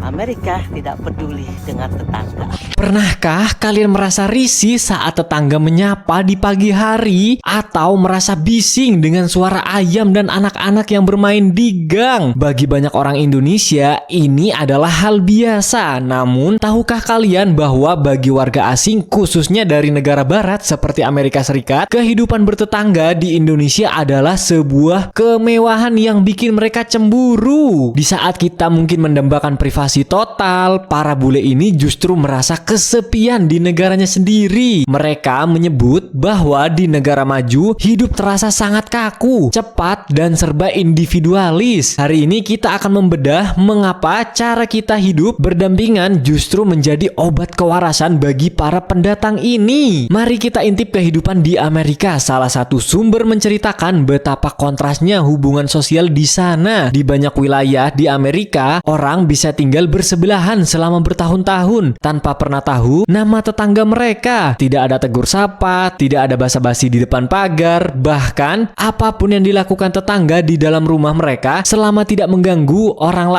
Amerika tidak peduli dengan tetangga. Pernahkah kalian merasa risih saat tetangga menyapa di pagi hari? Atau merasa bising dengan suara ayam dan anak-anak yang bermain di gang? Bagi banyak orang Indonesia, ini adalah hal biasa. Namun, tahukah kalian bahwa bagi warga asing, khususnya dari negara barat seperti Amerika Serikat, kehidupan bertetangga di Indonesia adalah sebuah kemewahan yang bikin mereka cemburu. Di saat kita mungkin mendambakan privasi total, para bule ini justru merasa kesepian di negaranya sendiri. Mereka menyebut bahwa di negara maju, hidup terasa sangat kaku, cepat, dan serba individualis. Hari ini kita akan membedah mengapa cara kita hidup berdampingan justru menjadi obat kewarasan bagi para pendatang ini. Mari kita intip kehidupan di Amerika. Salah satu sumber menceritakan betapa kontrasnya hubungan sosial di sana. Di banyak wilayah di Amerika, orang bisa tinggal bersebelahan selama bertahun-tahun tanpa pernah tahu nama tetangga mereka. Tidak ada tegur sapa, tidak ada basa-basi di depan pagar, bahkan apapun yang dilakukan tetangga di dalam rumah mereka selama tidak mengganggu orang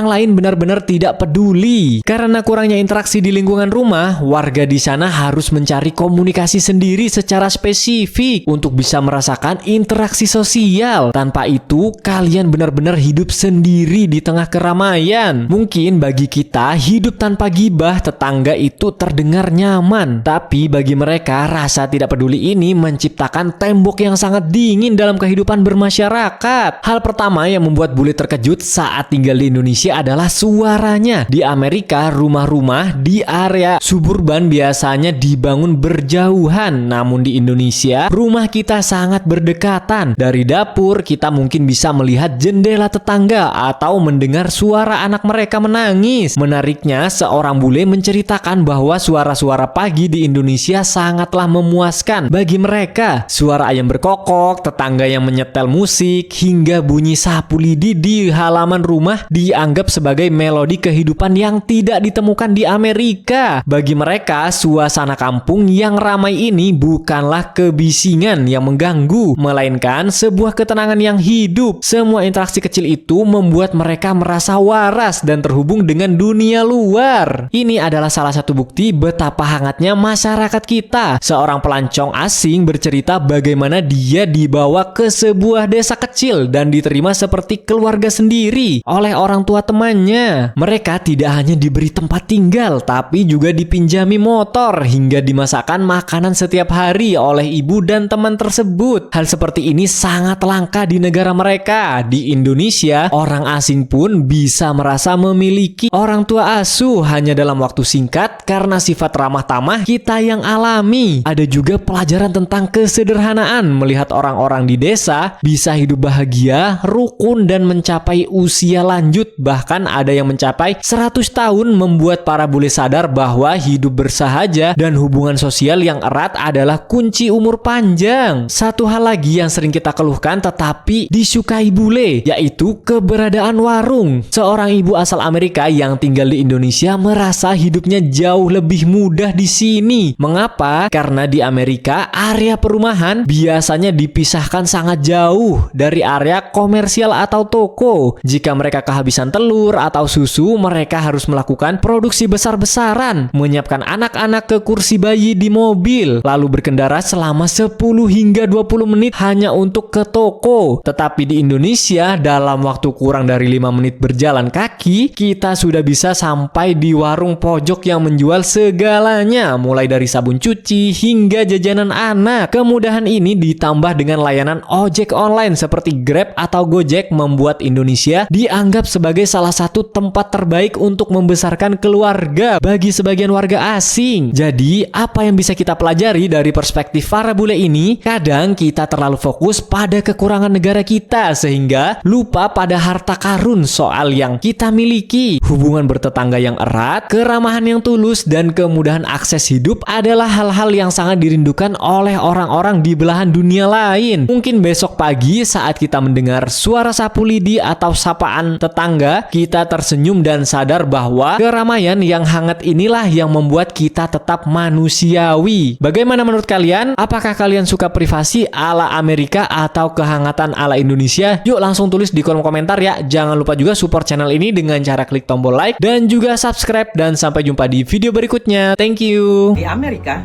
lain benar-benar tidak peduli. Karena kurangnya interaksi di lingkungan rumah, warga di sana harus mencari komunikasi sendiri secara spesifik untuk bisa merasakan interaksi sosial. Tanpa itu, kalian benar-benar hidup sendiri di tengah keramaian. Mungkin bagi kita, hidup tanpa gibah tetangga itu terdengar nyaman, tapi bagi mereka rasa tidak peduli ini menciptakan tembok yang sangat dingin dalam kehidupan bermasyarakat. Hal pertama yang membuat bule terkejut saat tinggal di Indonesia adalah suaranya. Di Amerika, rumah-rumah di area suburban biasanya dibangun berjauhan, namun di Indonesia rumah kita sangat berdekatan. Dari dapur kita mungkin bisa melihat jendela tetangga atau mendengar suara anak mereka menangis. Menariknya, seorang bule menceritakan bahwa suara-suara pagi di Indonesia sangatlah memuaskan bagi mereka. Suara ayam berkokok, tetangga yang menyetel musik, hingga bunyi sapu lidi di halaman rumah dianggap sebagai melodi kehidupan yang tidak ditemukan di Amerika. Bagi mereka, suasana kampung yang ramai ini bukanlah kebisingan yang mengganggu, melainkan sebuah ketenangan yang hidup. Semua interaksi kecil itu membuat mereka merasa waras dan terhubung dengan dunia luar. Ini adalah salah satu bukti betapa hangatnya masyarakat kita. Seorang pelancong asing bercerita bagaimana dia dibawa ke sebuah desa kecil dan diterima seperti keluarga sendiri oleh orang tua temannya. Mereka tidak hanya diberi tempat tinggal, tapi juga dipinjami motor hingga dimasakkan makanan setiap hari oleh ibu dan teman tersebut. Hal seperti ini sangat langka di negara mereka. Di Indonesia, orang asing pun bisa merasa memiliki orang tua asuh hanya dalam waktu singkat karena sifat ramah tamah kita yang alami. Ada juga pelajaran tentang kesederhanaan, melihat orang-orang di desa bisa hidup bahagia, rukun, dan mencapai usia lanjut. Bahkan ada yang mencapai 100 tahun, membuat para bule sadar bahwa hidup bersahaja dan hubungan sosial yang erat adalah kunci umur panjang. Satu hal lagi yang sering kita keluhkan tetapi disukai bule, yaitu keberadaan warung. Seorang ibu asal Amerika yang tinggal di Indonesia merasa hidupnya jauh lebih mudah di sini. Mengapa? Karena di Amerika area perumahan biasanya dipisahkan sangat jauh dari area komersial atau toko. Jika mereka kehabisan telur atau susu, mereka harus melakukan produksi besar-besaran, menyiapkan anak-anak ke kursi bayi di mobil, lalu berkendara selama 10 hingga 20 menit hanya untuk ke toko. Tetapi di Indonesia, dalam waktu kurang dari 5 menit berjalan kaki, kita sudah bisa sampai di warung pojok yang menjual segalanya, mulai dari sabun cuci hingga jajanan anak. Kemudahan ini ditambah dengan layanan ojek online seperti Grab atau Gojek membuat Indonesia dianggap sebagai salah satu tempat terbaik untuk membesarkan keluarga bagi sebagian warga asing. Jadi, apa yang bisa kita pelajari dari perspektif para bule ini? Kadang kita terlalu fokus pada kekurangan negara kita sehingga lupa pada harta karun soal yang kita miliki. Hubungan bertetangga yang erat, keramahan yang tulus, dan kemudahan akses hidup adalah hal-hal yang sangat dirindukan oleh orang-orang di belahan dunia lain. Mungkin besok pagi saat kita mendengar suara sapu lidi atau sapaan tetangga, kita tersenyum dan sadar bahwa keramaian yang hangat inilah yang membuat kita tetap manusiawi. Bagaimana menurut kalian? Apakah kalian suka privasi ala Amerika atau kehangatan ala Indonesia? Yuk langsung tulis di kolom komentar ya. Jangan lupa juga support channel ini dengan cara cara klik tombol like dan juga subscribe. Dan sampai jumpa di video berikutnya. Thank you. Di Amerika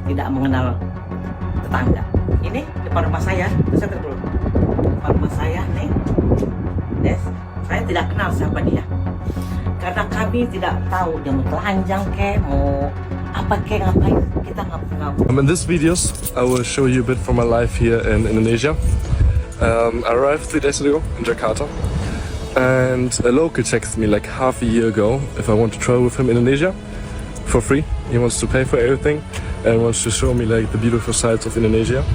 tidak mengenal tetangga. Ini depan rumah saya, saya dulu. Depan rumah saya nih, Des, saya tidak kenal siapa dia. Karena kami tidak tahu dia mau telanjang ke, mau apa ke, ngapain, kita nggak tahu. In this videos, I will show you a bit from my life here in Indonesia. I arrived 3 days ago in Jakarta, and a local texted me like half a year ago if I want to travel with him in Indonesia for free. He wants to pay for everything and wants to show me like the beautiful sides of Indonesia.